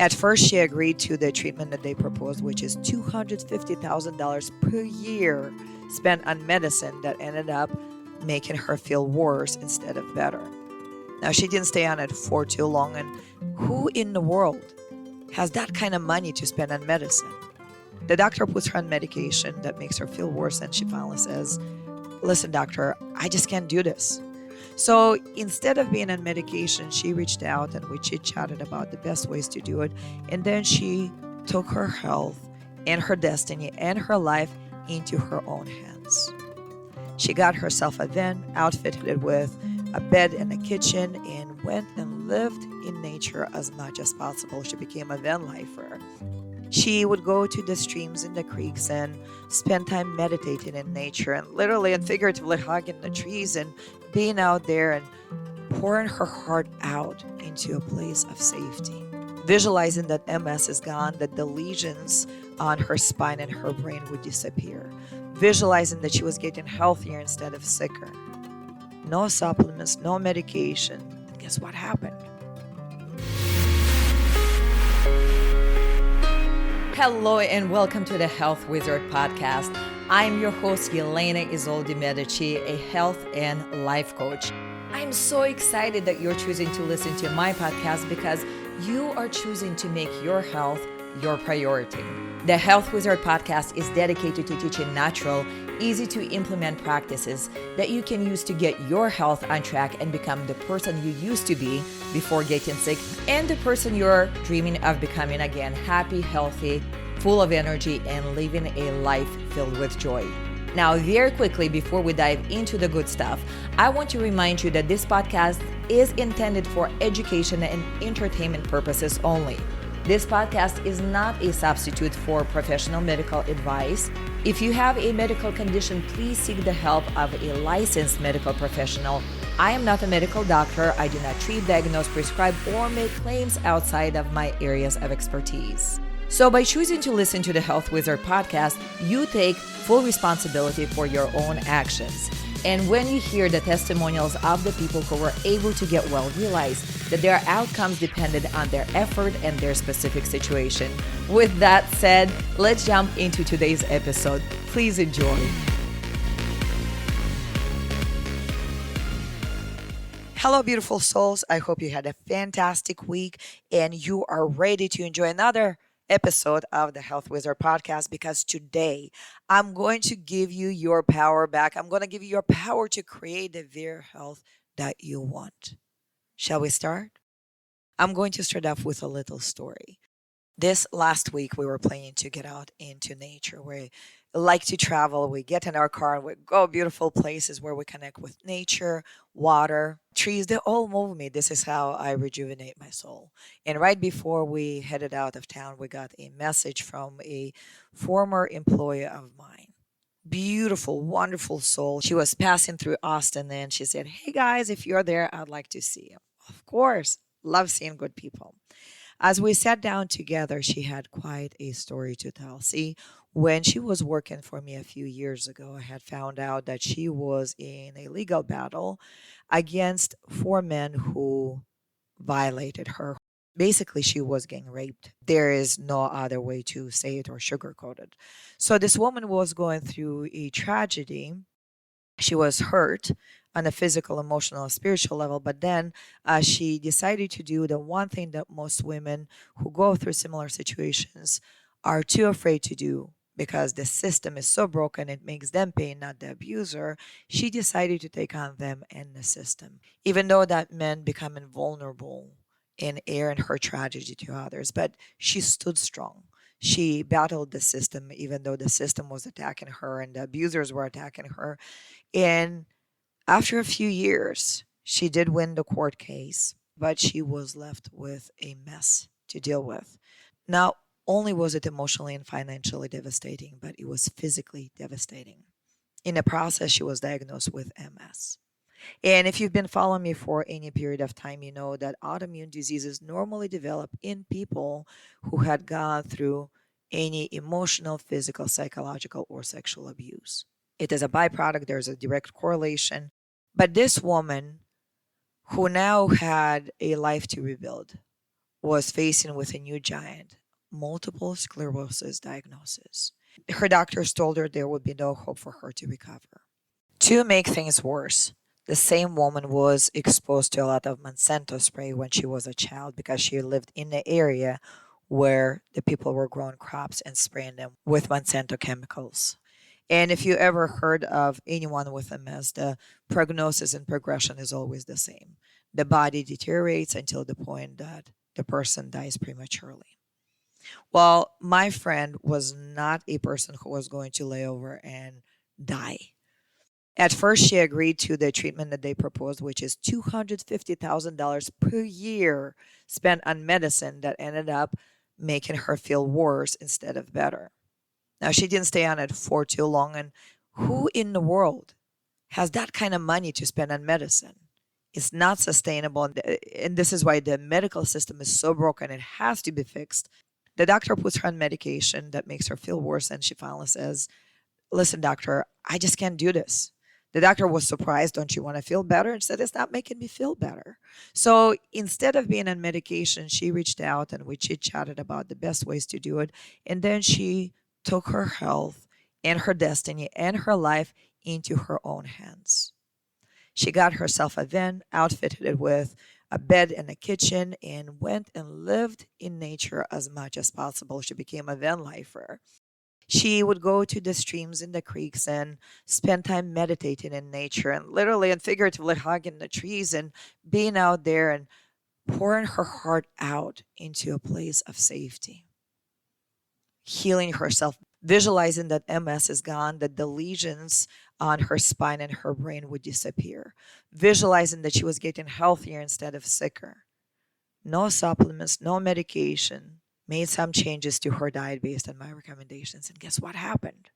At first, she agreed to the treatment that they proposed, which is $250,000 per year spent on medicine that ended up making her feel worse instead of better. Now, she didn't stay on it for too long, and who in the world has that kind of money to spend on medicine? The doctor puts her on medication that makes her feel worse, and she finally says, "Listen, doctor, I just can't do this." So instead of being on medication, she reached out and we chit chatted about the best ways to do it. And then she took her health and her destiny and her life into her own hands. She got herself a van outfitted with a bed and a kitchen and went and lived in nature as much as possible. She became a van lifer. She would go to the streams and the creeks and spend time meditating in nature and literally and figuratively hugging the trees and being out there and pouring her heart out into a place of safety. Visualizing that MS is gone, that the lesions on her spine and her brain would disappear. Visualizing that she was getting healthier instead of sicker. No supplements, no medication. And guess what happened? Hello and welcome to the Health Wizard podcast. I'm your host, Elena Isolde Medici, a health and life coach. I'm so excited that you're choosing to listen to my podcast because you are choosing to make your health your priority. The Health Wizard podcast is dedicated to teaching natural, easy to implement practices that you can use to get your health on track and become the person you used to be before getting sick and the person you're dreaming of becoming again, happy, healthy, full of energy, and living a life filled with joy. Now, very quickly, before we dive into the good stuff, I want to remind you that this podcast is intended for education and entertainment purposes only. This podcast is not a substitute for professional medical advice. If you have a medical condition, please seek the help of a licensed medical professional. I am not a medical doctor. I do not treat, diagnose, prescribe, or make claims outside of my areas of expertise. So by choosing to listen to the Health Wizard podcast, you take full responsibility for your own actions. And when you hear the testimonials of the people who were able to get well, realize that their outcomes depended on their effort and their specific situation. With that said, let's jump into today's episode. Please enjoy. Hello, beautiful souls. I hope you had a fantastic week and you are ready to enjoy another episode of the Health Wizard podcast, because today I'm going to give you your power back. I'm going to give you your power to create the very health that you want. Shall we start? I'm going to start off with a little story. This last week, we were planning to get out into nature. We like to travel. We get in our car and we go beautiful places where we connect with nature, water, trees. They all move me. This is how I rejuvenate my soul. And right before we headed out of town, we got a message from a former employee of mine. Beautiful, wonderful soul. She was passing through Austin and she said, "Hey guys, if you're there, I'd like to see you." Of course, love seeing good people. As we sat down together, she had quite a story to tell. See, when she was working for me a few years ago, I had found out that she was in a legal battle against four men who violated her. Basically, she was getting raped. There is no other way to say it or sugarcoat it. So this woman was going through a tragedy. She was hurt on a physical, emotional, spiritual level, but then she decided to do the one thing that most women who go through similar situations are too afraid to do because the system is so broken, it makes them pay, not the abuser. She decided to take on them and the system, even though that meant becoming vulnerable and airing her tragedy to others. But she stood strong. She battled the system, even though the system was attacking her and the abusers were attacking her. And after a few years, she did win the court case, but she was left with a mess to deal with. Not only was it emotionally and financially devastating, but it was physically devastating. In the process, she was diagnosed with MS. And if you've been following me for any period of time, you know that autoimmune diseases normally develop in people who had gone through any emotional, physical, psychological, or sexual abuse. It is a byproduct, there's a direct correlation. But this woman, who now had a life to rebuild, was facing with a new giant, multiple sclerosis diagnosis. Her doctors told her there would be no hope for her to recover. To make things worse, the same woman was exposed to a lot of Monsanto spray when she was a child because she lived in the area where the people were growing crops and spraying them with Monsanto chemicals. And if you ever heard of anyone with MS, the prognosis and progression is always the same. The body deteriorates until the point that the person dies prematurely. Well, my friend was not a person who was going to lay over and die. At first, she agreed to the treatment that they proposed, which is $250,000 per year spent on medicine that ended up making her feel worse instead of better. Now, she didn't stay on it for too long. And who in the world has that kind of money to spend on medicine? It's not sustainable. And this is why the medical system is so broken. It has to be fixed. The doctor puts her on medication that makes her feel worse. And she finally says, listen, doctor, I just can't do this. The doctor was surprised. Don't you want to feel better? And said, it's not making me feel better. So instead of being on medication, she reached out and we chit chatted about the best ways to do it. And then she took her health and her destiny and her life into her own hands. She got herself a van, outfitted it with a bed and a kitchen, and went and lived in nature as much as possible. She became a van lifer. She would go to the streams and the creeks and spend time meditating in nature and literally and figuratively hugging the trees and being out there and pouring her heart out into a place of safety, healing herself, visualizing that MS is gone, that the lesions on her spine and her brain would disappear, visualizing that she was getting healthier instead of sicker. No supplements, no medication. Made some changes to her diet based on my recommendations. And guess what happened?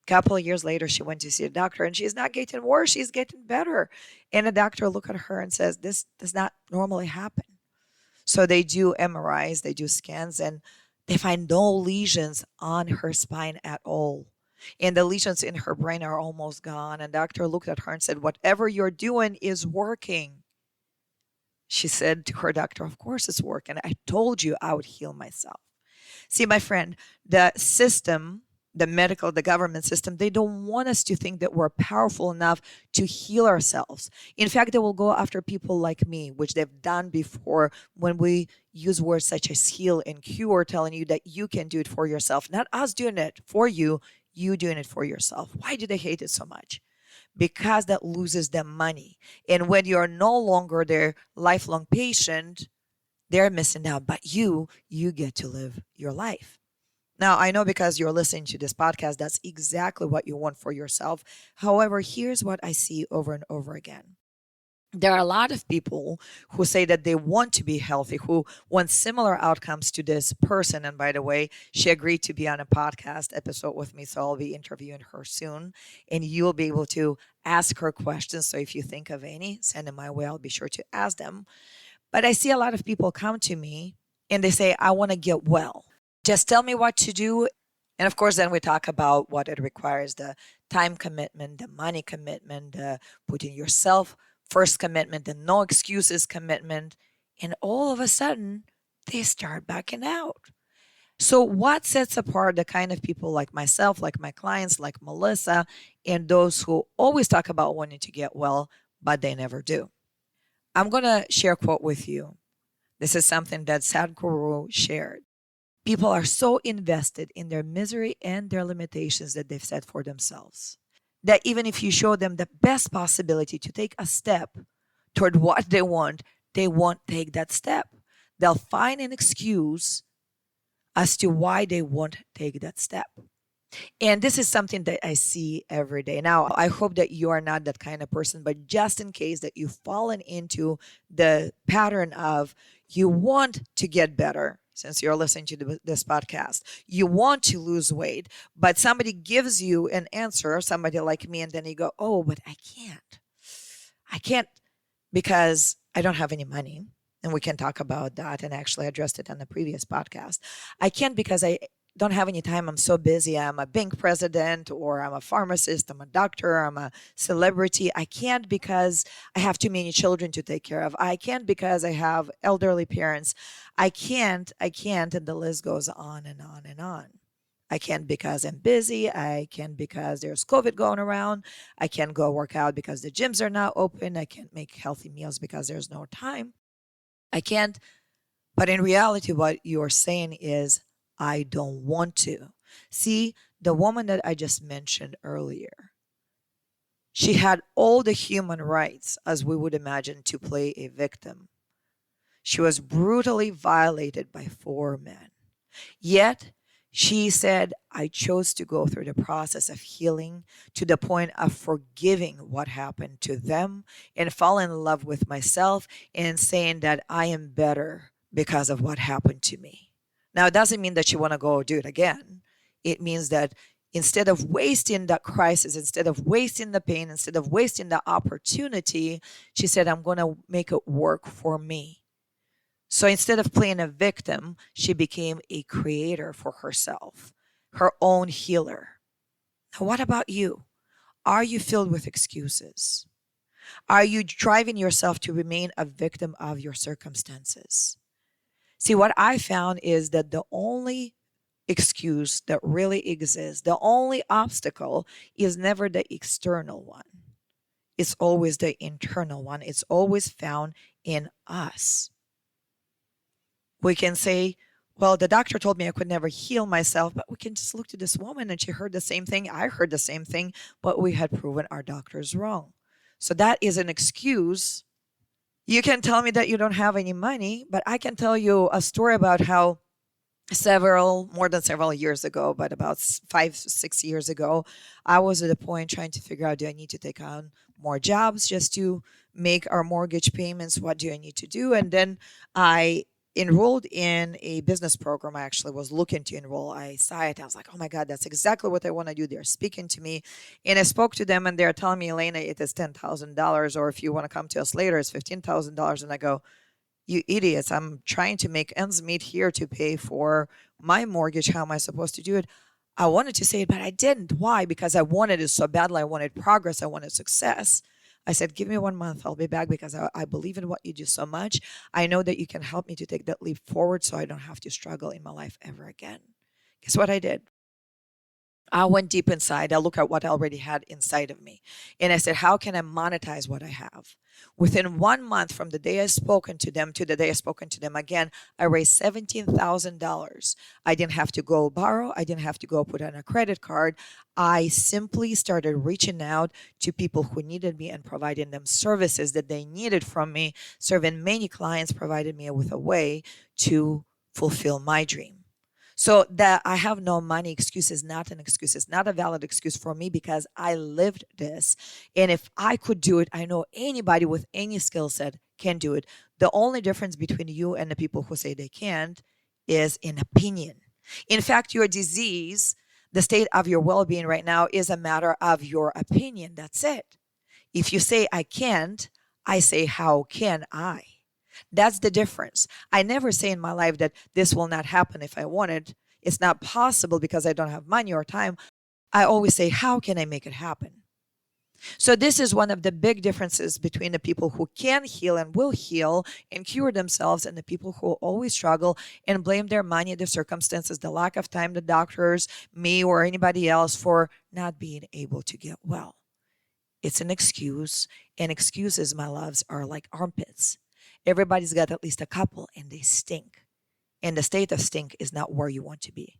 A couple of years later, she went to see a doctor and she's not getting worse, she's getting better. And the doctor looked at her and says, this does not normally happen. So they do MRIs, they do scans, and they find no lesions on her spine at all. And the lesions in her brain are almost gone. And doctor looked at her and said, whatever you're doing is working. She said to her doctor, of course it's working. I told you I would heal myself. See, my friend, the system, the government system, they don't want us to think that we're powerful enough to heal ourselves. In fact, they will go after people like me, which they've done before when we use words such as heal and cure, telling you that you can do it for yourself. Not us doing it for you, you doing it for yourself. Why do they hate it so much? Because that loses them money. And when you're no longer their lifelong patient, they're missing out. But you get to live your life. Now, I know because you're listening to this podcast, that's exactly what you want for yourself. However, here's what I see over and over again. There are a lot of people who say that they want to be healthy, who want similar outcomes to this person. And by the way, she agreed to be on a podcast episode with me, so I'll be interviewing her soon. And you'll be able to ask her questions. So if you think of any, send them my way. I'll be sure to ask them. But I see a lot of people come to me and they say, I want to get well. Just tell me what to do. And of course, then we talk about what it requires, the time commitment, the money commitment, the putting yourself first commitment, the no excuses commitment. And all of a sudden, they start backing out. So, what sets apart the kind of people like myself, like my clients, like Melissa, and those who always talk about wanting to get well, but they never do? I'm going to share a quote with you. This is something that Sadhguru shared. People are so invested in their misery and their limitations that they've set for themselves, that even if you show them the best possibility to take a step toward what they won't take that step. They'll find an excuse as to why they won't take that step. And this is something that I see every day. Now, I hope that you are not that kind of person, but just in case that you've fallen into the pattern of you want to get better, since you're listening to this podcast, you want to lose weight, but somebody gives you an answer, somebody like me, and then you go, oh, but I can't. I can't because I don't have any money. And we can talk about that and actually addressed it on the previous podcast. I can't because don't have any time. I'm so busy. I'm a bank president, or I'm a pharmacist, I'm a doctor, I'm a celebrity. I can't because I have too many children to take care of. I can't because I have elderly parents. I can't, and the list goes on and on and on. I can't because I'm busy. I can't because there's COVID going around. I can't go work out because the gyms are not open. I can't make healthy meals because there's no time. I can't. But in reality, what you're saying is, I don't want to. See, the woman that I just mentioned earlier, she had all the human rights, as we would imagine, to play a victim. She was brutally violated by four men. Yet, she said, I chose to go through the process of healing to the point of forgiving what happened to them and fall in love with myself and saying that I am better because of what happened to me. Now, it doesn't mean that you want to go do it again. It means that instead of wasting that crisis, instead of wasting the pain, instead of wasting the opportunity, she said, I'm going to make it work for me. So instead of playing a victim, she became a creator for herself, her own healer. Now, what about you? Are you filled with excuses? Are you driving yourself to remain a victim of your circumstances? See, what I found is that the only excuse that really exists, the only obstacle is never the external one. It's always the internal one. It's always found in us. We can say, well, the doctor told me I could never heal myself, but we can just look to this woman and she heard the same thing. I heard the same thing, but we had proven our doctors wrong. So that is an excuse. You can tell me that you don't have any money, but I can tell you a story about how more than several years ago, but about 5, 6 years ago, I was at a point trying to figure out, do I need to take on more jobs just to make our mortgage payments? What do I need to do? And then I enrolled in a business program. I actually was looking to enroll. I saw it. I was like, oh my God, that's exactly what I want to do. They're speaking to me. And I spoke to them and they're telling me, Elena, it is $10,000. Or if you want to come to us later, it's $15,000. And I go, you idiots, I'm trying to make ends meet here to pay for my mortgage. How am I supposed to do it? I wanted to say it, but I didn't. Why? Because I wanted it so badly. I wanted progress. I wanted success. I said, give me 1 month. I'll be back because I believe in what you do so much. I know that you can help me to take that leap forward so I don't have to struggle in my life ever again. Guess what I did? I went deep inside. I looked at what I already had inside of me. And I said, how can I monetize what I have? Within 1 month from the day I spoken to them to the day I spoken to them again, I raised $17,000. I didn't have to go borrow. I didn't have to go put on a credit card. I simply started reaching out to people who needed me and providing them services that they needed from me. Serving many clients provided me with a way to fulfill my dream. So that I have no money excuse is not an excuse. It's not a valid excuse for me because I lived this. And if I could do it, I know anybody with any skill set can do it. The only difference between you and the people who say they can't is an opinion. In fact, your disease, the state of your well-being right now is a matter of your opinion. That's it. If you say I can't, I say how can I? That's the difference. I never say in my life that this will not happen if I wanted. It's not possible because I don't have money or time. I always say, how can I make it happen? So this is one of the big differences between the people who can heal and will heal and cure themselves and the people who always struggle and blame their money, their circumstances, the lack of time, the doctors, me, or anybody else for not being able to get well. It's an excuse, and excuses, my loves, are like armpits. Everybody's got at least a couple and they stink. And the state of stink is not where you want to be.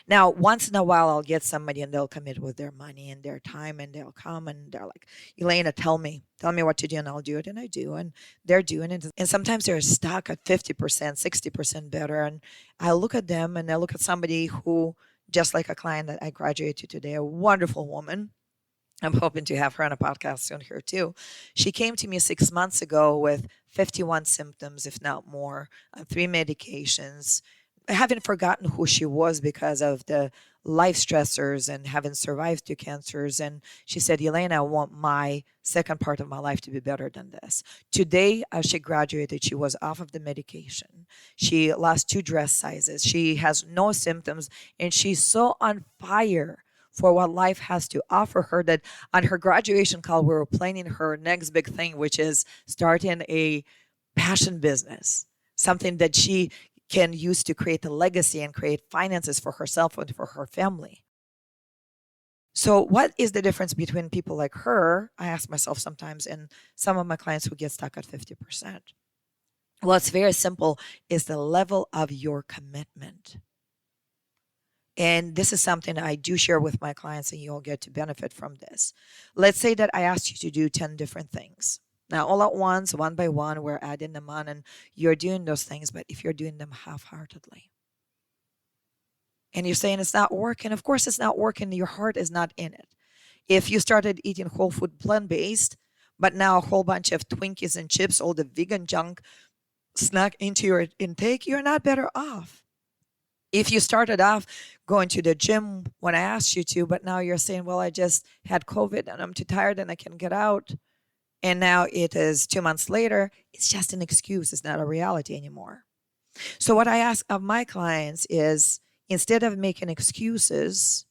Now, once in a while, I'll get somebody and they'll commit with their money and their time and they'll come and they're like, Elena, tell me what to do and I'll do it. And I do. And they're doing it. And sometimes they're stuck at 50%, 60% better. And I look at them and I look at somebody who, just like a client that I graduated today, a wonderful woman. I'm hoping to have her on a podcast soon here too. She came to me 6 months ago with 51 symptoms, if not more, 3 medications. I haven't forgotten who she was because of the life stressors and having survived two cancers. And she said, Elena, I want my second part of my life to be better than this. Today, as she graduated, she was off of the medication. She lost 2 dress sizes. She has no symptoms, and she's so on fire for what life has to offer her that on her graduation call, we were planning her next big thing, which is starting a passion business, something that she can use to create a legacy and create finances for herself and for her family. So, what is the difference between people like her? I ask myself sometimes, and some of my clients who get stuck at 50%. Well, it's very simple, is the level of your commitment. And this is something I do share with my clients, and you'll get to benefit from this. Let's say that I asked you to do 10 different things. Now, all at once, one by one, we're adding them on, and you're doing those things, but if you're doing them half heartedly, and you're saying it's not working, of course it's not working, your heart is not in it. If you started eating whole food plant based, but now a whole bunch of Twinkies and chips, all the vegan junk snuck into your intake, you're not better off. If you started off going to the gym when I asked you to, but now you're saying, well, I just had COVID and I'm too tired and I can't get out, and now it is 2 months later, it's just an excuse. It's not a reality anymore. So what I ask of my clients is, instead of making excuses,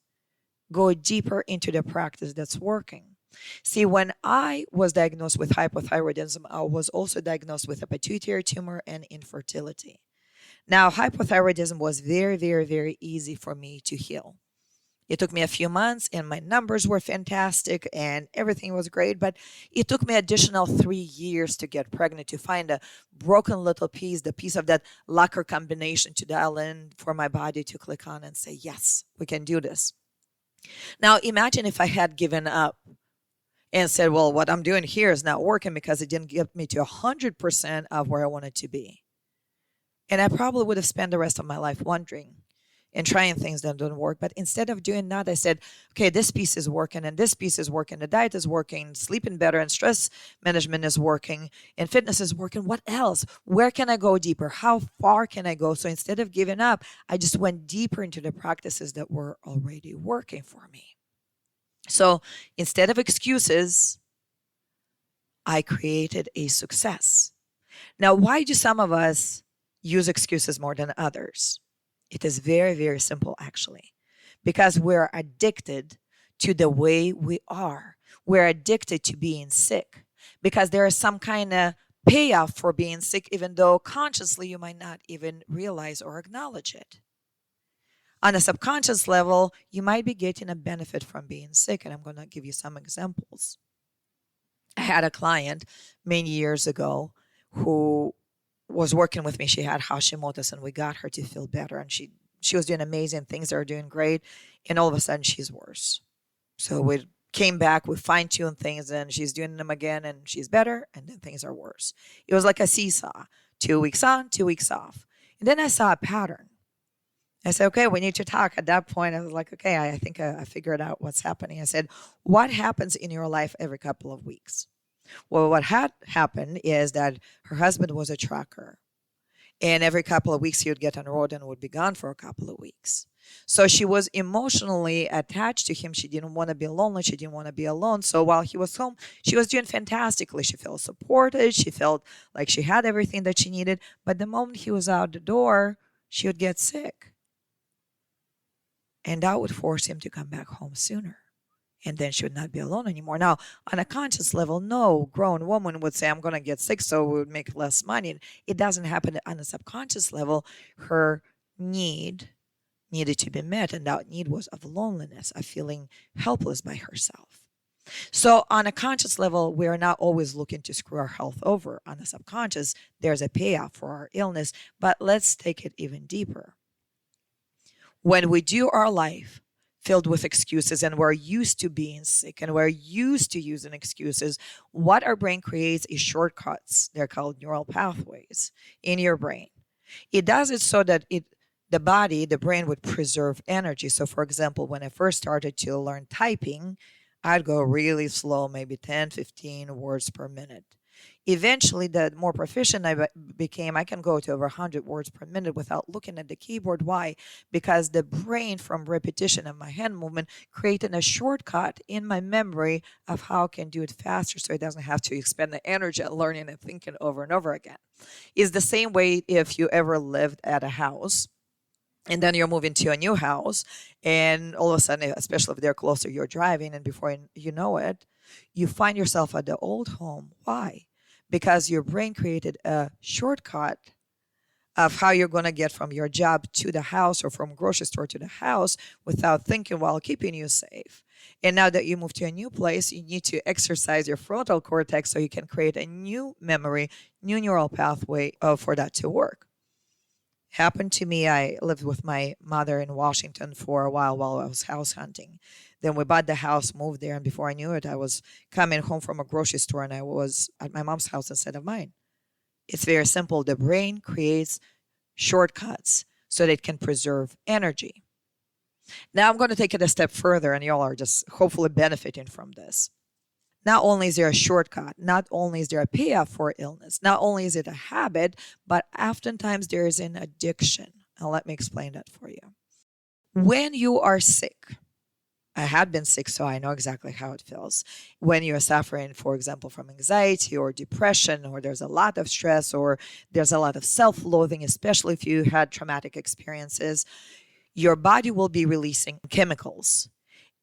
go deeper into the practice that's working. See, when I was diagnosed with hypothyroidism, I was also diagnosed with a pituitary tumor and infertility. Now, hypothyroidism was very, very, very easy for me to heal. It took me a few months and my numbers were fantastic and everything was great, but it took me additional 3 years to get pregnant, to find a broken little piece, the piece of that lacquer combination to dial in for my body to click on and say, yes, we can do this. Now, imagine if I had given up and said, well, what I'm doing here is not working because it didn't get me to 100% of where I wanted to be. And I probably would have spent the rest of my life wondering and trying things that don't work. But instead of doing that, I said, okay, this piece is working and this piece is working. The diet is working, sleeping better and stress management is working and fitness is working. What else? Where can I go deeper? How far can I go? So instead of giving up, I just went deeper into the practices that were already working for me. So instead of excuses, I created a success. Now, why do some of us use excuses more than others? It is very, very simple, actually, because we're addicted to the way we are. We're addicted to being sick because there is some kind of payoff for being sick, even though consciously you might not even realize or acknowledge it. On a subconscious level, you might be getting a benefit from being sick, and I'm going to give you some examples. I had a client many years ago who was working with me. She had Hashimoto's, and we got her to feel better, and she was doing amazing things. They were doing great, and all of a sudden she's worse. So we came back, we fine-tuned things, and she's doing them again, and she's better, and then things are worse. It was like a seesaw, 2 weeks on, 2 weeks off. And then I saw a pattern. I said, okay, we need to talk. At that point, I was like, okay, I think I figured out what's happening. I said, what happens in your life every couple of weeks? Well, what had happened is that her husband was a trucker. And every couple of weeks, he would get on the road and would be gone for a couple of weeks. So she was emotionally attached to him. She didn't want to be lonely. She didn't want to be alone. So while he was home, she was doing fantastically. She felt supported. She felt like she had everything that she needed. But the moment he was out the door, she would get sick. And that would force him to come back home sooner. And then she would not be alone anymore. Now, on a conscious level, no grown woman would say, I'm going to get sick so we would make less money. It doesn't happen on a subconscious level. Her needed to be met, and that need was of loneliness, of feeling helpless by herself. So on a conscious level, we're not always looking to screw our health over. On a subconscious, there's a payoff for our illness. But let's take it even deeper. When we do our life filled with excuses and we're used to being sick and we're used to using excuses, what our brain creates is shortcuts. They're called neural pathways in your brain. It does it so that the brain would preserve energy. So for example, when I first started to learn typing, I'd go really slow, maybe 10, 15 words per minute. Eventually, the more proficient I became, I can go to over 100 words per minute without looking at the keyboard. Why? Because the brain, from repetition of my hand movement, created a shortcut in my memory of how I can do it faster so it doesn't have to expend the energy on learning and thinking over and over again. It's the same way if you ever lived at a house and then you're moving to a new house, and all of a sudden, especially if they're closer, you're driving, and before you know it, you find yourself at the old home. Why? Because your brain created a shortcut of how you're going to get from your job to the house or from grocery store to the house without thinking, while keeping you safe. And now that you move to a new place, you need to exercise your frontal cortex so you can create a new memory, new neural pathway for that to work. Happened to me. I lived with my mother in Washington for a while I was house hunting. Then we bought the house, moved there, and before I knew it, I was coming home from a grocery store and I was at my mom's house instead of mine. It's very simple. The brain creates shortcuts so that it can preserve energy. Now I'm going to take it a step further, and y'all are just hopefully benefiting from this. Not only is there a shortcut, not only is there a payoff for illness, not only is it a habit, but oftentimes there is an addiction. And let me explain that for you. When you are sick, I had been sick, so I know exactly how it feels. When you're suffering, for example, from anxiety or depression, or there's a lot of stress, or there's a lot of self loathing, especially if you had traumatic experiences, your body will be releasing chemicals.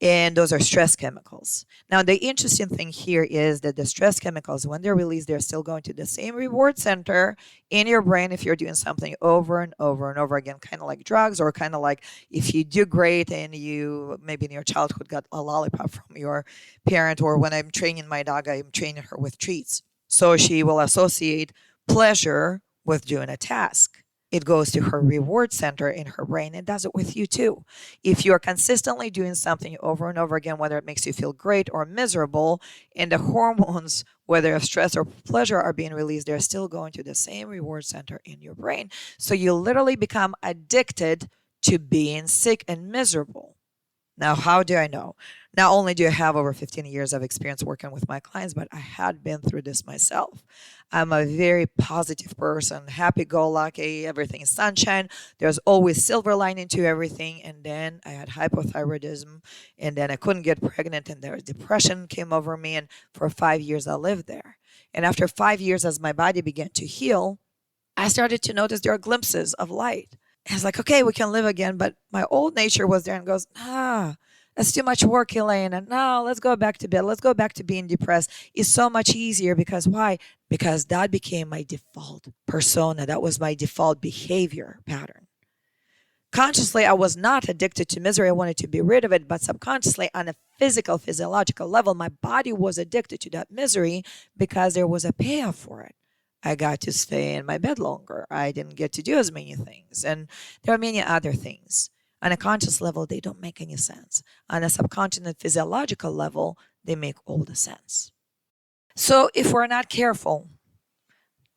And those are stress chemicals. Now, the interesting thing here is that the stress chemicals, when they're released, they're still going to the same reward center in your brain if you're doing something over and over and over again, kind of like drugs, or kind of like if you do great and you maybe in your childhood got a lollipop from your parent, or when I'm training my dog, I'm training her with treats. So she will associate pleasure with doing a task. It goes to her reward center in her brain and does it with you too. If you're consistently doing something over and over again, whether it makes you feel great or miserable, and the hormones, whether of stress or pleasure, are being released, they're still going to the same reward center in your brain. So you literally become addicted to being sick and miserable. Now, how do I know? Not only do I have over 15 years of experience working with my clients, but I had been through this myself. I'm a very positive person, happy-go-lucky, everything is sunshine. There's always silver lining to everything. And then I had hypothyroidism, and then I couldn't get pregnant, and there was depression came over me. And for 5 years, I lived there. And after 5 years, as my body began to heal, I started to notice there are glimpses of light. And it's like, okay, we can live again. But my old nature was there and goes, that's too much work, Elaine. And no, let's go back to bed. Let's go back to being depressed. It's so much easier because why? Because that became my default persona. That was my default behavior pattern. Consciously, I was not addicted to misery. I wanted to be rid of it. But subconsciously, on a physical, physiological level, my body was addicted to that misery because there was a payoff for it. I got to stay in my bed longer. I didn't get to do as many things. And there are many other things. On a conscious level, they don't make any sense. On a subconscious and physiological level, they make all the sense. So if we're not careful,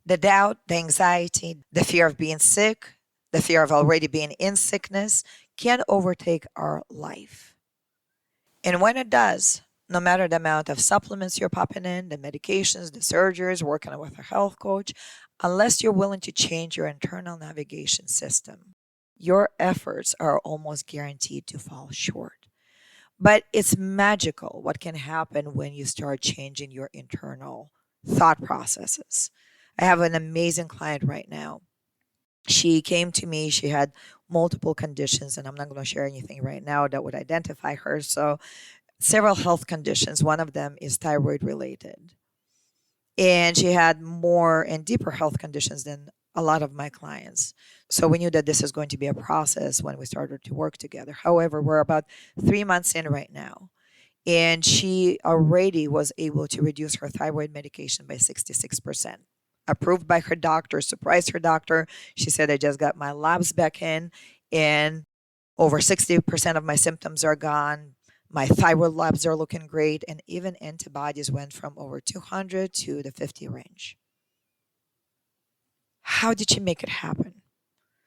the doubt, the anxiety, the fear of being sick, the fear of already being in sickness can overtake our life. And when it does, no matter the amount of supplements you're popping in, the medications, the surgeries, working with a health coach, unless you're willing to change your internal navigation system, your efforts are almost guaranteed to fall short. But it's magical what can happen when you start changing your internal thought processes. I have an amazing client right now. She came to me, she had multiple conditions, and I'm not going to share anything right now that would identify her. So several health conditions. One of them is thyroid related. And she had more and deeper health conditions than a lot of my clients. So we knew that this is going to be a process when we started to work together. However, we're about 3 months in right now. And she already was able to reduce her thyroid medication by 66%. Approved by her doctor, surprised her doctor. She said, I just got my labs back in, and over 60% of my symptoms are gone. My thyroid labs are looking great, and even antibodies went from over 200 to the 50 range. How did she make it happen?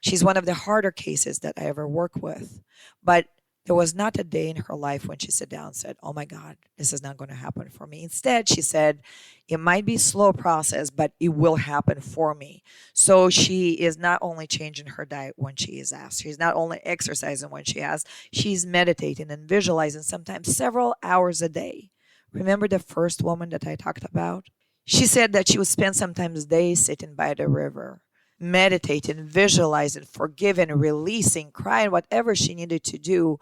She's one of the harder cases that I ever work with. But There was not a day in her life when she sat down and said, oh my God, this is not going to happen for me. Instead, she said, it might be a slow process, but it will happen for me. So she is not only changing her diet when she is asked, she's not only exercising when she has, she's meditating and visualizing sometimes several hours a day. Remember the first woman that I talked about? She said that she would spend sometimes days sitting by the river, meditating, visualizing, forgiving, releasing, crying, whatever she needed to do.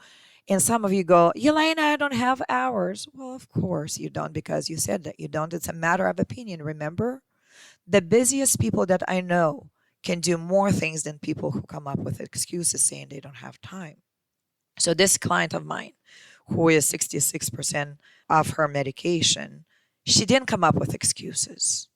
And some of you go, Yelena, I don't have hours. Well, of course you don't, because you said that you don't. It's a matter of opinion, remember? The busiest people that I know can do more things than people who come up with excuses saying they don't have time. So this client of mine, who is 66% of her medication, she didn't come up with excuses.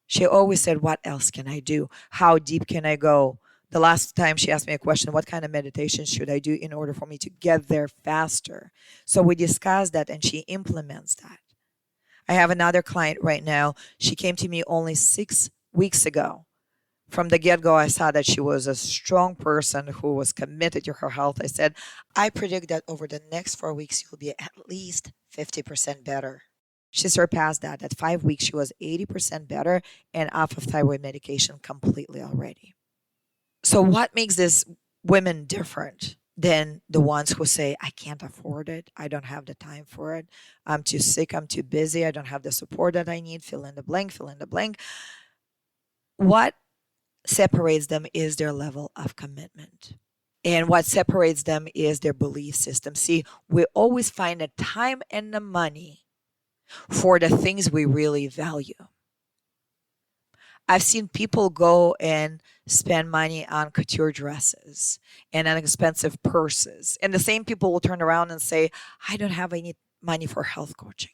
She always said, what else can I do? How deep can I go? The last time she asked me a question, what kind of meditation should I do in order for me to get there faster? So we discussed that and she implements that. I have another client right now. She came to me only 6 weeks ago. From the get go, I saw that she was a strong person who was committed to her health. I said, I predict that over the next 4 weeks, you'll be at least 50% better. She surpassed that. At 5 weeks, she was 80% better and off of thyroid medication completely already. So, what makes this women different than the ones who say, I can't afford it. I don't have the time for it. I'm too sick. I'm too busy. I don't have the support that I need. Fill in the blank, fill in the blank. What separates them is their level of commitment. And what separates them is their belief system. See, we always find the time and the money for the things we really value. I've seen people go and spend money on couture dresses and on expensive purses. And the same people will turn around and say, I don't have any money for health coaching.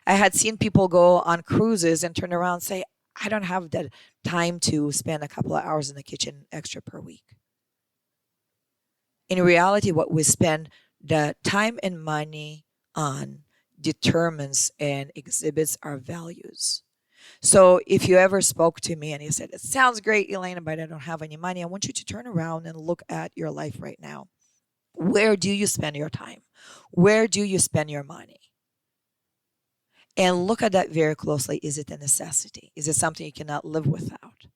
I had seen people go on cruises and turn around and say, I don't have the time to spend a couple of hours in the kitchen extra per week. In reality, what we spend the time and money on determines and exhibits our values. So if you ever spoke to me and you said, it sounds great, Elena, but I don't have any money, I want you to turn around and look at your life right now. Where do you spend your time? Where do you spend your money? And look at that very closely. Is it a necessity? Is it something you cannot live without?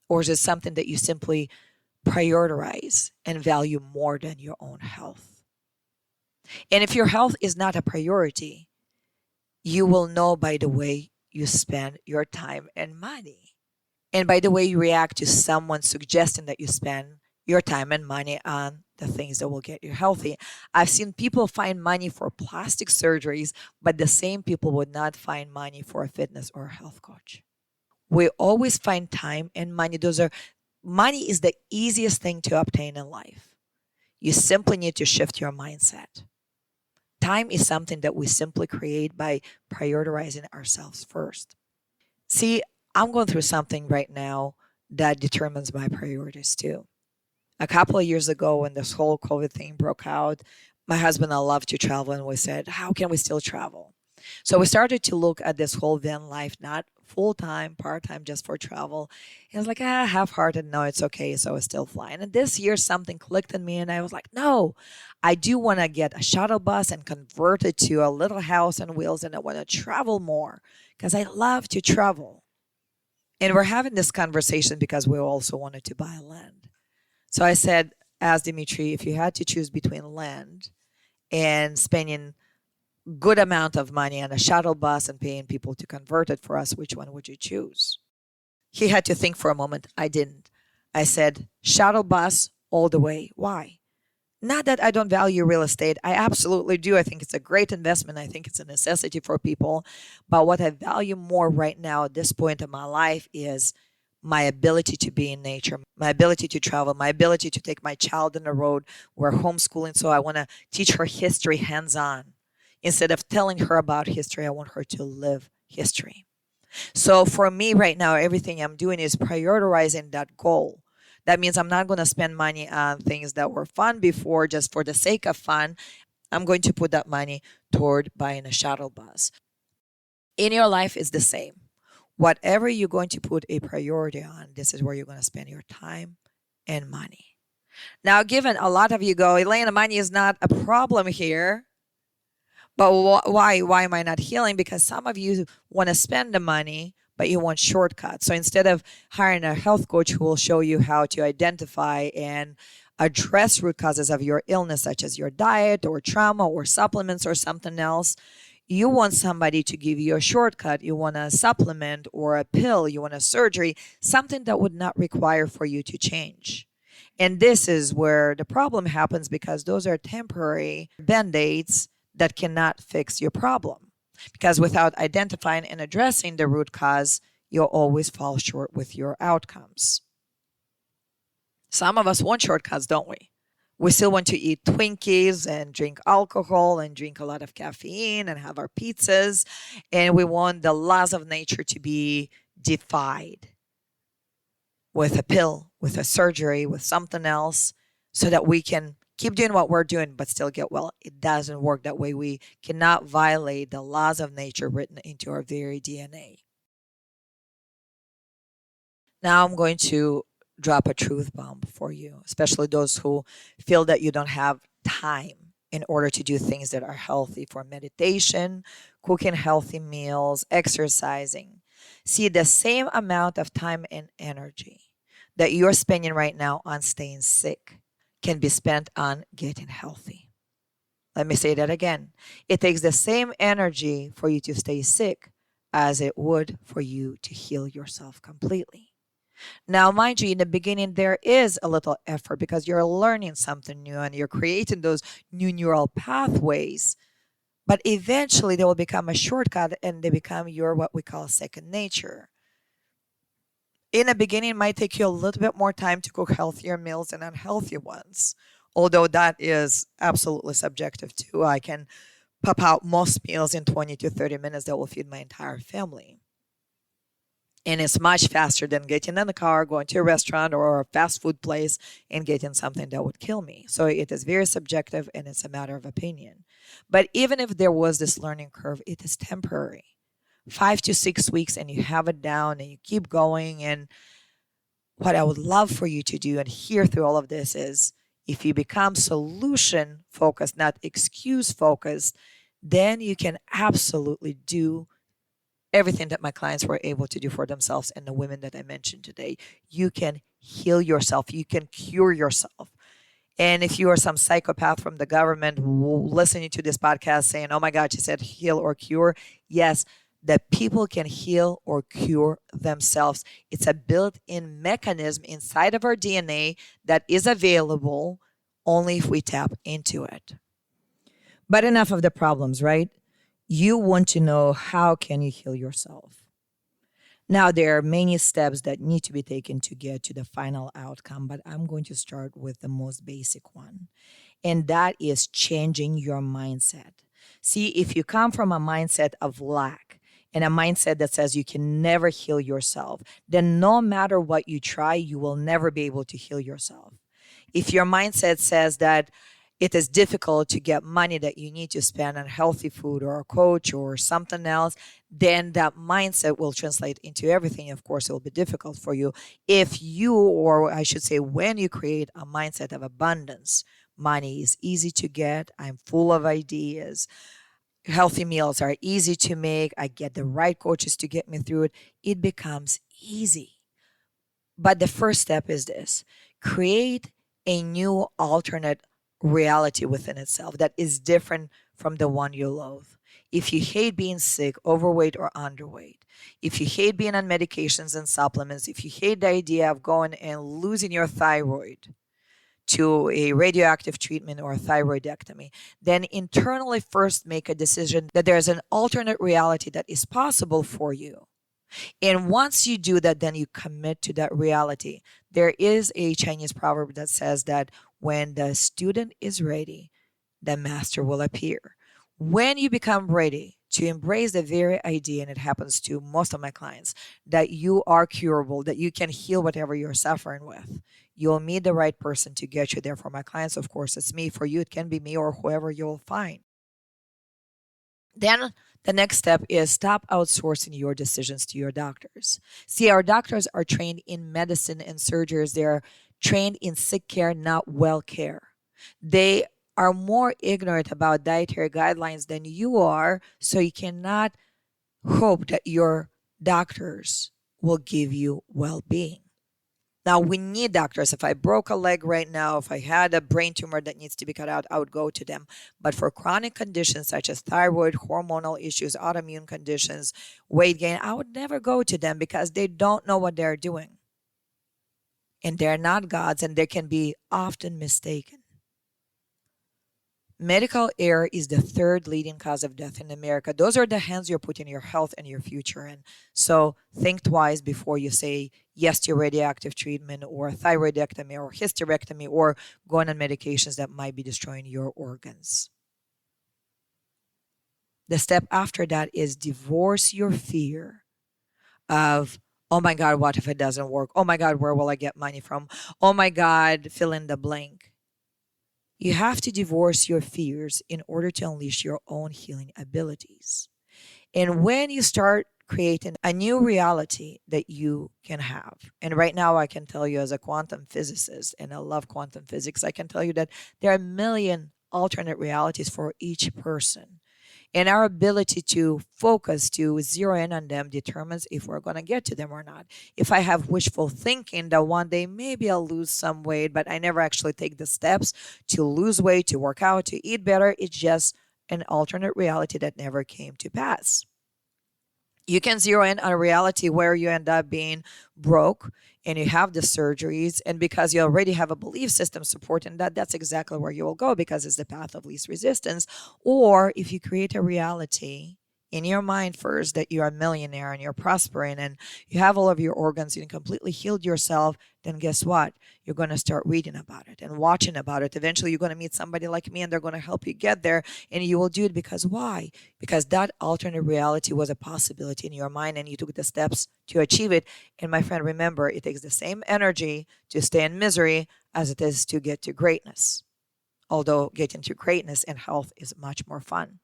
Or is it something that you simply prioritize and value more than your own health? And if your health is not a priority, you will know by the way you spend your time and money. And by the way you react to someone suggesting that you spend your time and money on the things that will get you healthy. I've seen people find money for plastic surgeries, but the same people would not find money for a fitness or a health coach. We always find time and money. Money is the easiest thing to obtain in life. You simply need to shift your mindset. Time is something that we simply create by prioritizing ourselves first. See, I'm going through something right now that determines my priorities too. A couple of years ago, when this whole COVID thing broke out, my husband and I love to travel, and we said, how can we still travel? So we started to look at this whole van life, not full time, part time, just for travel. And I was like, half hearted, no, it's okay. So I was still flying. And this year, something clicked in me, and I was like, no, I do want to get a shuttle bus and convert it to a little house on wheels, and I want to travel more because I love to travel. And we're having this conversation because we also wanted to buy land. So I said, ask Dimitri, if you had to choose between land and spending good amount of money on a shuttle bus and paying people to convert it for us, which one would you choose? He had to think for a moment. I didn't. I said, shuttle bus all the way. Why? Not that I don't value real estate. I absolutely do. I think it's a great investment. I think it's a necessity for people. But what I value more right now at this point in my life is my ability to be in nature, my ability to travel, my ability to take my child on the road. We're homeschooling, so I want to teach her history hands-on. Instead of telling her about history, I want her to live history. So for me right now, everything I'm doing is prioritizing that goal. That means I'm not going to spend money on things that were fun before just for the sake of fun. I'm going to put that money toward buying a shuttle bus. In your life, it's the same. Whatever you're going to put a priority on, this is where you're going to spend your time and money. Now, given a lot of you go, Elena, money is not a problem here. But why am I not healing? Because some of you want to spend the money, but you want shortcuts. So instead of hiring a health coach who will show you how to identify and address root causes of your illness, such as your diet or trauma or supplements or something else, you want somebody to give you a shortcut. You want a supplement or a pill. You want a surgery, something that would not require for you to change. And this is where the problem happens because those are temporary band-aids that cannot fix your problem. Because without identifying and addressing the root cause, you'll always fall short with your outcomes. Some of us want shortcuts, don't we? We still want to eat Twinkies and drink alcohol and drink a lot of caffeine and have our pizzas. And we want the laws of nature to be defied with a pill, with a surgery, with something else, so that we can keep doing what we're doing but still get well. It doesn't work that way. We cannot violate the laws of nature written into our very DNA. Now I'm going to drop a truth bomb for you, especially those who feel that you don't have time in order to do things that are healthy, for meditation, cooking healthy meals, exercising. See, the same amount of time and energy that you're spending right now on staying sick can be spent on getting healthy. Let me say that again. It takes the same energy for you to stay sick as it would for you to heal yourself completely. Now, mind you, in the beginning, there is a little effort because you're learning something new and you're creating those new neural pathways. But eventually, they will become a shortcut and they become your what we call second nature. In the beginning, it might take you a little bit more time to cook healthier meals than unhealthy ones, although that is absolutely subjective too. I can pop out most meals in 20 to 30 minutes that will feed my entire family. And it's much faster than getting in the car, going to a restaurant or a fast food place and getting something that would kill me. So it is very subjective and it's a matter of opinion. But even if there was this learning curve, it is temporary. 5 to 6 weeks and you have it down and you keep going. And what I would love for you to do and hear through all of this is if you become solution focused, not excuse focused, then you can absolutely do everything that my clients were able to do for themselves and the women that I mentioned today. You can heal yourself. You can cure yourself. And if you are some psychopath from the government listening to this podcast saying, oh my God, she said heal or cure. Yes, that people can heal or cure themselves. It's a built-in mechanism inside of our DNA that is available only if we tap into it. But enough of the problems, right? You want to know how can you heal yourself. Now, there are many steps that need to be taken to get to the final outcome, but I'm going to start with the most basic one, and that is changing your mindset. See, if you come from a mindset of lack and a mindset that says you can never heal yourself, then no matter what you try, you will never be able to heal yourself. If your mindset says that it is difficult to get money that you need to spend on healthy food or a coach or something else, then that mindset will translate into everything. Of course, it will be difficult for you. If you, or I should say, when you create a mindset of abundance, money is easy to get. I'm full of ideas. Healthy meals are easy to make. I get the right coaches to get me through it. It becomes easy. But the first step is this: create a new alternate reality within itself that is different from the one you loathe. If you hate being sick, overweight, or underweight, if you hate being on medications and supplements, if you hate the idea of going and losing your thyroid to a radioactive treatment or a thyroidectomy, then internally first make a decision that there's an alternate reality that is possible for you. And once you do that, then you commit to that reality. There is a Chinese proverb that says that when the student is ready, the master will appear. When you become ready to embrace the very idea, and it happens to most of my clients, that you are curable, that you can heal whatever you're suffering with, you'll meet the right person to get you there. For my clients, of course, it's me. For you, it can be me or whoever you'll find. Then the next step is stop outsourcing your decisions to your doctors. See, our doctors are trained in medicine and surgeries. They're trained in sick care, not well care. They are more ignorant about dietary guidelines than you are, so you cannot hope that your doctors will give you well being. Now, we need doctors. If I broke a leg right now, if I had a brain tumor that needs to be cut out, I would go to them. But for chronic conditions such as thyroid, hormonal issues, autoimmune conditions, weight gain, I would never go to them because they don't know what they're doing. And they're not gods, and they can be often mistaken. Medical error is the third leading cause of death in America. Those are the hands you're putting your health and your future in. So think twice before you say yes to radioactive treatment or thyroidectomy or hysterectomy or going on medications that might be destroying your organs. The step after that is divorce your fear of, oh my God, what if it doesn't work? Oh my God, where will I get money from? Oh my God, fill in the blank. You have to divorce your fears in order to unleash your own healing abilities. And when you start creating a new reality that you can have, and right now I can tell you as a quantum physicist, and I love quantum physics, I can tell you that there are a million alternate realities for each person. And our ability to focus, to zero in on them, determines if we're going to get to them or not. If I have wishful thinking that one day maybe I'll lose some weight, but I never actually take the steps to lose weight, to work out, to eat better, it's just an alternate reality that never came to pass. You can zero in on a reality where you end up being broke and you have the surgeries, and because you already have a belief system supporting that, that's exactly where you will go because it's the path of least resistance. Or if you create a reality in your mind first that you're a millionaire and you're prospering and you have all of your organs and you completely healed yourself, then guess what? You're going to start reading about it and watching about it. Eventually, you're going to meet somebody like me and they're going to help you get there. And you will do it because why? Because that alternate reality was a possibility in your mind and you took the steps to achieve it. And my friend, remember, it takes the same energy to stay in misery as it is to get to greatness. Although getting to greatness and health is much more fun.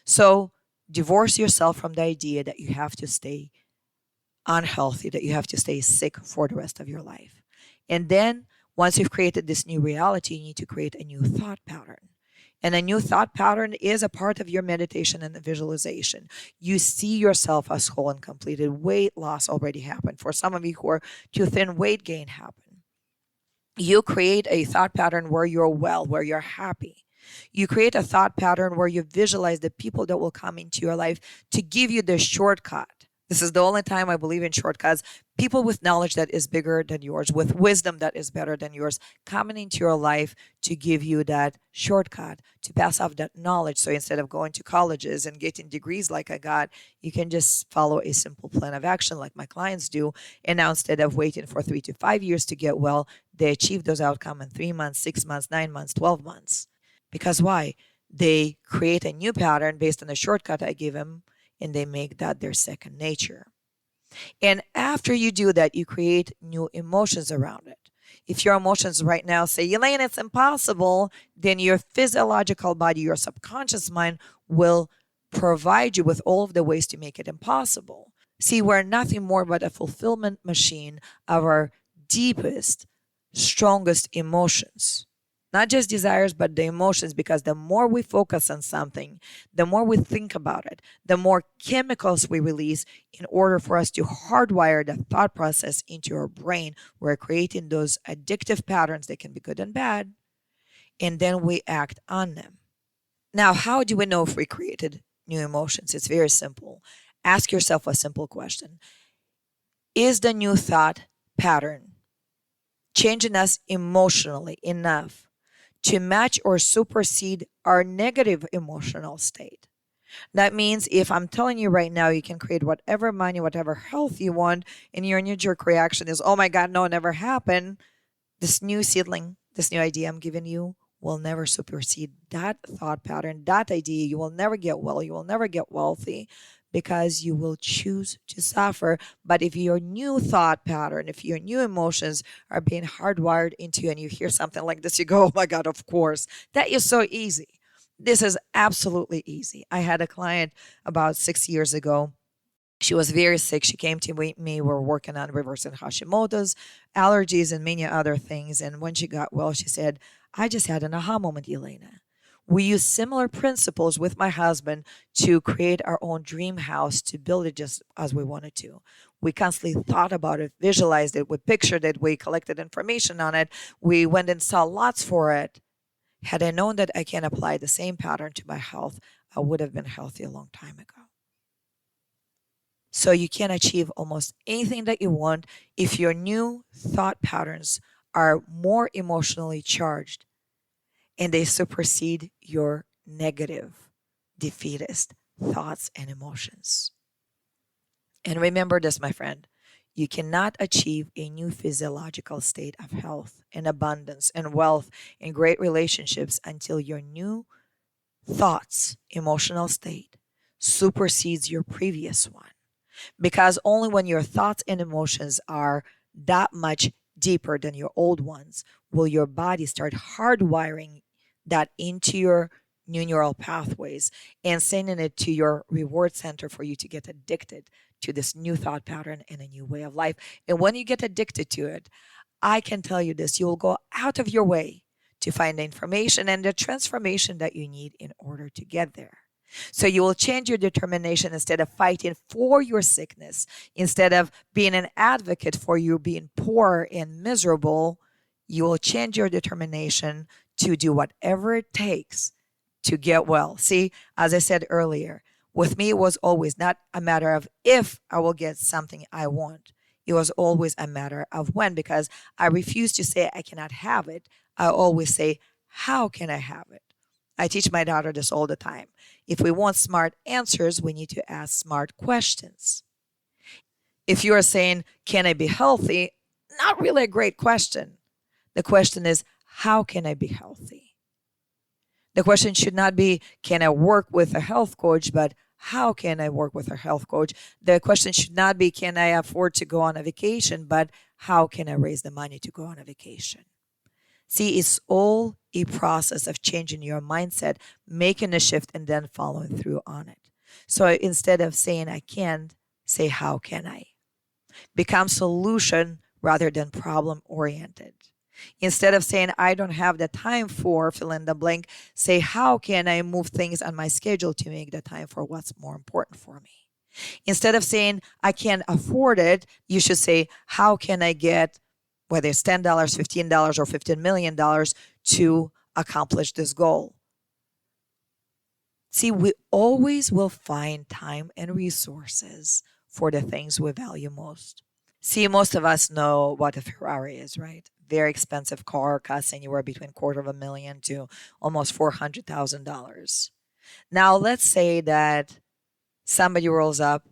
So divorce yourself from the idea that you have to stay unhealthy, that you have to stay sick for the rest of your life. And then once you've created this new reality, you need to create a new thought pattern. And a new thought pattern is a part of your meditation and the visualization. You see yourself as whole and completed. Weight loss already happened. For some of you who are too thin, weight gain happened. You create a thought pattern where you're well, where you're happy. You create a thought pattern where you visualize the people that will come into your life to give you the shortcut. This is the only time I believe in shortcuts. People with knowledge that is bigger than yours, with wisdom that is better than yours, coming into your life to give you that shortcut, to pass off that knowledge. So instead of going to colleges and getting degrees like I got, you can just follow a simple plan of action like my clients do. And now instead of waiting for 3 to 5 years to get well, they achieve those outcomes in 3 months, 6 months, 9 months, 12 months. Because why? They create a new pattern based on the shortcut I give them, and they make that their second nature. And after you do that, you create new emotions around it. If your emotions right now say, Elaine, it's impossible, then your physiological body, your subconscious mind will provide you with all of the ways to make it impossible. See, we're nothing more but a fulfillment machine of our deepest, strongest emotions. Not just desires, but the emotions, because the more we focus on something, the more we think about it, the more chemicals we release in order for us to hardwire the thought process into our brain. We're creating those addictive patterns that can be good and bad, and then we act on them. Now, how do we know if we created new emotions? It's very simple. Ask yourself a simple question. Is the new thought pattern changing us emotionally enough to match or supersede our negative emotional state? That means if I'm telling you right now, you can create whatever money, whatever health you want, and your knee-jerk reaction is, oh my God, no, it never happened. This new seedling, this new idea I'm giving you will never supersede that thought pattern, that idea. You will never get well. You will never get wealthy because you will choose to suffer. But if your new thought pattern, if your new emotions are being hardwired into you and you hear something like this, you go, oh my God, of course. That is so easy. This is absolutely easy. I had a client about 6 years ago She was very sick. She came to me. We're working on reversing Hashimoto's, allergies, and many other things. And when she got well, she said, I just had an aha moment, Elena. We use similar principles with my husband to create our own dream house, to build it just as we wanted to. We constantly thought about it, visualized it, we pictured it, we collected information on it, we went and saw lots for it. Had I known that I can apply the same pattern to my health, I would have been healthy a long time ago. So you can achieve almost anything that you want if your new thought patterns are more emotionally charged and they supersede your negative, defeatist thoughts and emotions. And remember this, my friend. You cannot achieve a new physiological state of health and abundance and wealth and great relationships until your new thoughts, emotional state supersedes your previous one. Because only when your thoughts and emotions are that much deeper than your old ones will your body start hardwiring that into your new neural pathways and sending it to your reward center for you to get addicted to this new thought pattern and a new way of life. And when you get addicted to it, I can tell you this, you will go out of your way to find the information and the transformation that you need in order to get there. So you will change your determination instead of fighting for your sickness, instead of being an advocate for you being poor and miserable. You will change your determination to do whatever it takes to get well. See, as I said earlier, with me, it was always not a matter of if I will get something I want. It was always a matter of when, because I refuse to say I cannot have it. I always say, how can I have it? I teach my daughter this all the time. If we want smart answers, we need to ask smart questions. If you are saying, can I be healthy? Not really a great question. The question is, how can I be healthy? The question should not be, can I work with a health coach, but how can I work with a health coach? The question should not be, can I afford to go on a vacation, but how can I raise the money to go on a vacation? See, it's all a process of changing your mindset, making a shift, and then following through on it. So instead of saying I can't, say how can I? Become solution rather than problem oriented. Instead of saying I don't have the time for fill in the blank, say how can I move things on my schedule to make the time for what's more important for me. Instead of saying I can't afford it, you should say how can I get, whether it's $10, $15, or $15 million to accomplish this goal. See, we always will find time and resources for the things we value most. See, most of us know what a Ferrari is, right? Very expensive car, costs anywhere between $250,000 to almost $400,000. Now, let's say that somebody rolls up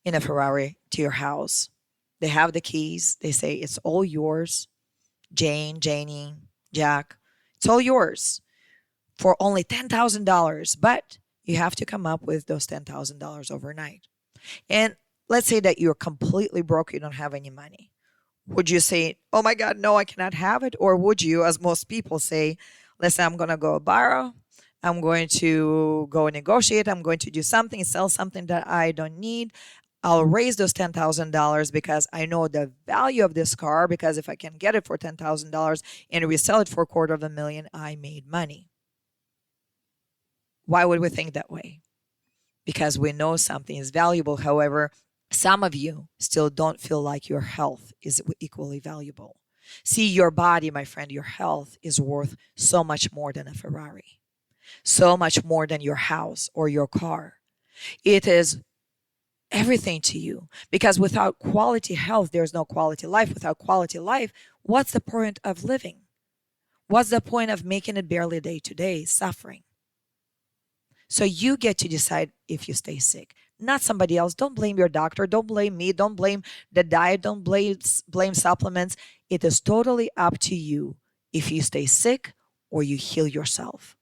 in a Ferrari to your house. They have the keys. They say, it's all yours. Jane, Janie, Jack, it's all yours for only $10,000. But you have to come up with those $10,000 overnight. And let's say that you're completely broke, you don't have any money. Would you say, oh my God, no, I cannot have it? Or would you, as most people say, listen, I'm going to go borrow. I'm going to go negotiate. I'm going to do something, sell something that I don't need. I'll raise those $10,000 because I know the value of this car, because if I can get it for $10,000 and resell it for $250,000, I made money. Why would we think that way? Because we know something is valuable. However, some of you still don't feel like your health is equally valuable. See, your body, my friend, your health is worth so much more than a Ferrari, so much more than your house or your car. It is everything to you, because without quality health, there's no quality life. Without quality life, what's the point of living? What's the point of making it barely day to day, suffering? So you get to decide if you stay sick, not somebody else. Don't blame your doctor. Don't blame me. Don't blame the diet. Don't blame supplements. It is totally up to you if you stay sick or you heal yourself.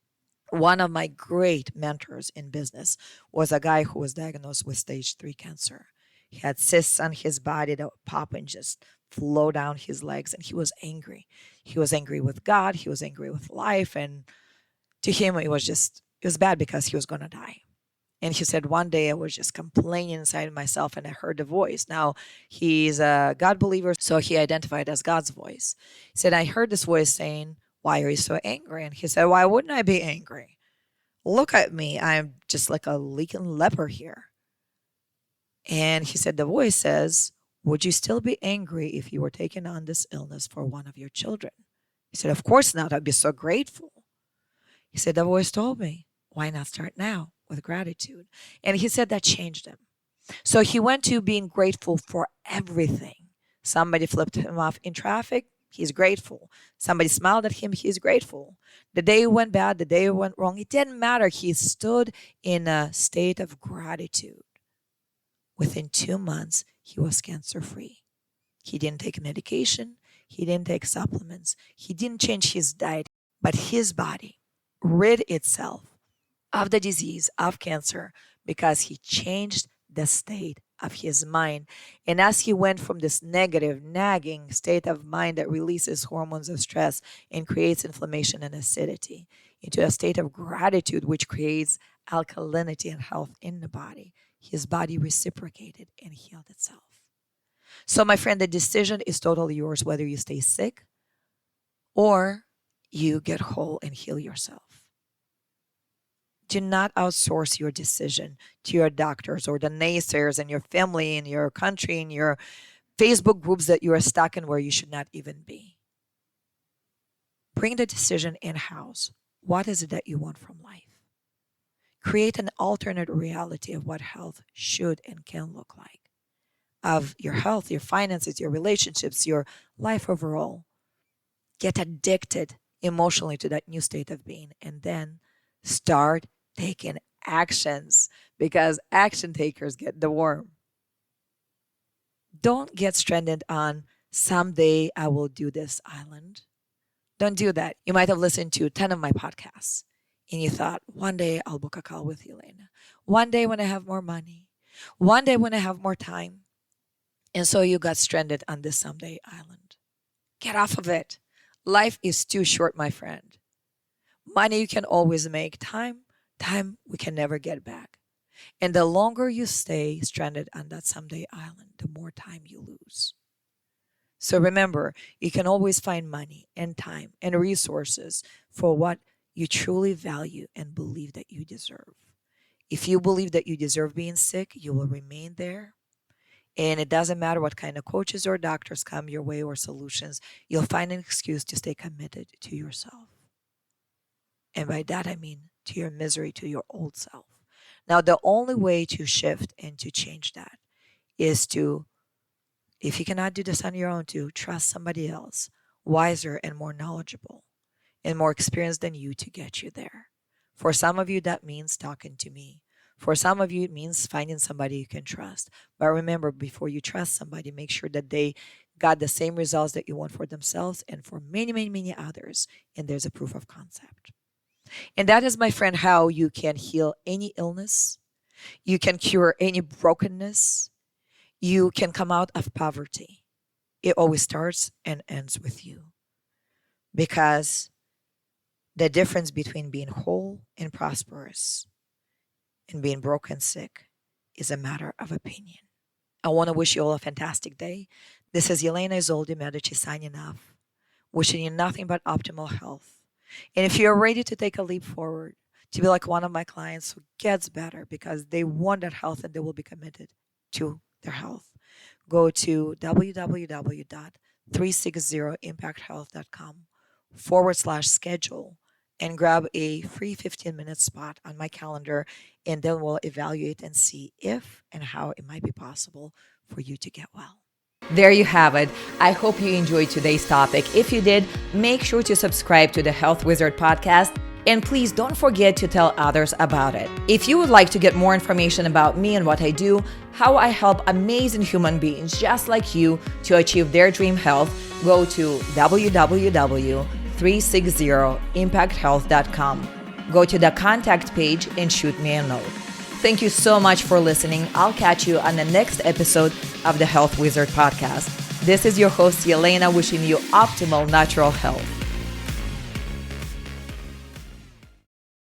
One of my great mentors in business was a guy who was diagnosed with stage 3 cancer. He had cysts on his body that would pop and just flow down his legs, and he was angry. He was angry with God. He was angry with life. And to him, it was bad because he was going to die. And he said, one day I was just complaining inside myself and I heard a voice. Now, he's a God believer, so he identified as God's voice. He said, I heard this voice saying, why are you so angry? And he said, why wouldn't I be angry? Look at me. I'm just like a leaking leper here. And he said, the voice says, would you still be angry if you were taking on this illness for one of your children? He said, of course not. I'd be so grateful. He said, the voice told me, why not start now with gratitude? And he said that changed him. So he went to being grateful for everything. Somebody flipped him off in traffic, he's grateful. Somebody smiled at him, he's grateful. The day went bad, the day went wrong, it didn't matter. He stood in a state of gratitude. Within 2 months, he was cancer-free. He didn't take medication, he didn't take supplements, he didn't change his diet, but his body rid itself of the disease of cancer because he changed the state of his mind. And as he went from this negative, nagging state of mind that releases hormones of stress and creates inflammation and acidity into a state of gratitude, which creates alkalinity and health in the body, his body reciprocated and healed itself. So, my friend, the decision is totally yours whether you stay sick or you get whole and heal yourself. Do not outsource your decision to your doctors or the naysayers in your family, in your country, in your Facebook groups that you are stuck in where you should not even be. Bring the decision in-house. What is it that you want from life? Create an alternate reality of what health should and can look like. Of your health, your finances, your relationships, your life overall. Get addicted emotionally to that new state of being and then start taking actions because action takers get the worm. Don't get stranded on someday I will do this island. Don't do that. You might have listened to 10 of my podcasts and you thought, one day I'll book a call with Elena. One day when I have more money. One day when I have more time. And so you got stranded on this someday island. Get off of it. Life is too short, my friend. Money you can always make. Time we can never get back. And the longer you stay stranded on that someday island, the more time you lose. So remember, you can always find money and time and resources for what you truly value and believe that you deserve. If you believe that you deserve being sick, you will remain there. And it doesn't matter what kind of coaches or doctors come your way or solutions, you'll find an excuse to stay committed to yourself. And by that, I mean to your misery, to your old self. Now, the only way to shift and to change that is to, if you cannot do this on your own, to trust somebody else, wiser and more knowledgeable and more experienced than you to get you there. For some of you, that means talking to me. For some of you, it means finding somebody you can trust. But remember, before you trust somebody, make sure that they got the same results that you want for themselves and for many, many, many others. And there's a proof of concept. And that is, my friend, how you can heal any illness. You can cure any brokenness. You can come out of poverty. It always starts and ends with you. Because the difference between being whole and prosperous and being broke and sick is a matter of opinion. I want to wish you all a fantastic day. This is Elena Isolde Medici signing off, wishing you nothing but optimal health. And if you're ready to take a leap forward, to be like one of my clients who gets better because they want that health and they will be committed to their health, go to www.360impacthealth.com/schedule and grab a free 15-minute spot on my calendar, and then we'll evaluate and see if and how it might be possible for you to get well. There you have it. I hope you enjoyed today's topic. If you did, make sure to subscribe to the Health Wizard podcast. And please don't forget to tell others about it. If you would like to get more information about me and what I do, how I help amazing human beings just like you to achieve their dream health, go to www.360impacthealth.com. Go to the contact page and shoot me a note. Thank you so much for listening. I'll catch you on the next episode of the Health Wizard podcast. This is your host, Yelena, wishing you optimal natural health.